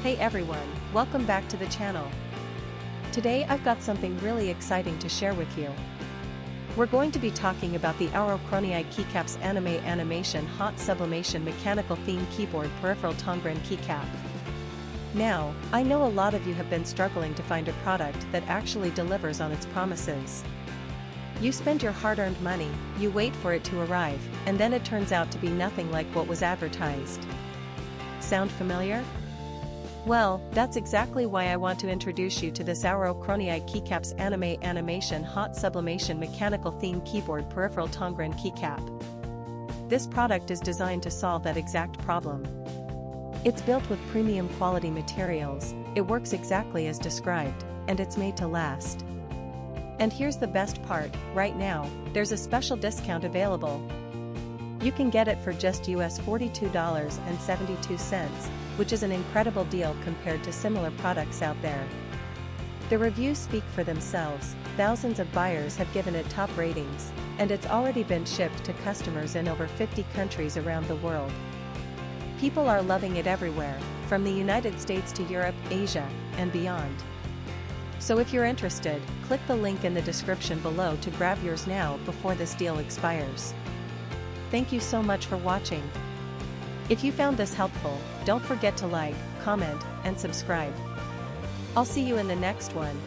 Hey everyone, welcome back to the channel. Today I've got something really exciting to share with you. We're going to be talking about the Ouro Kronii Keycaps Anime Animation Hot Sublimation Mechanical Theme Keyboard Peripheral Tongren Keycap. Now, I know a lot of you have been struggling to find a product that actually delivers on its promises. You spend your hard-earned money, you wait for it to arrive, and then it turns out to be nothing like what was advertised. Sound familiar? Well, that's exactly why I want to introduce you to this Ouro Kronii Keycaps Anime Animation Hot Sublimation Mechanical Theme Keyboard Peripheral Tongren Keycap. This product is designed to solve that exact problem. It's built with premium quality materials, it works exactly as described, and it's made to last. And here's the best part, right now, there's a special discount available. You can get it for just US $42.72, which is an incredible deal compared to similar products out there. The reviews speak for themselves, thousands of buyers have given it top ratings, and it's already been shipped to customers in over 50 countries around the world. People are loving it everywhere, from the United States to Europe, Asia, and beyond. So if you're interested, click the link in the description below to grab yours now before this deal expires. Thank you so much for watching. If you found this helpful, don't forget to like, comment, and subscribe. I'll see you in the next one.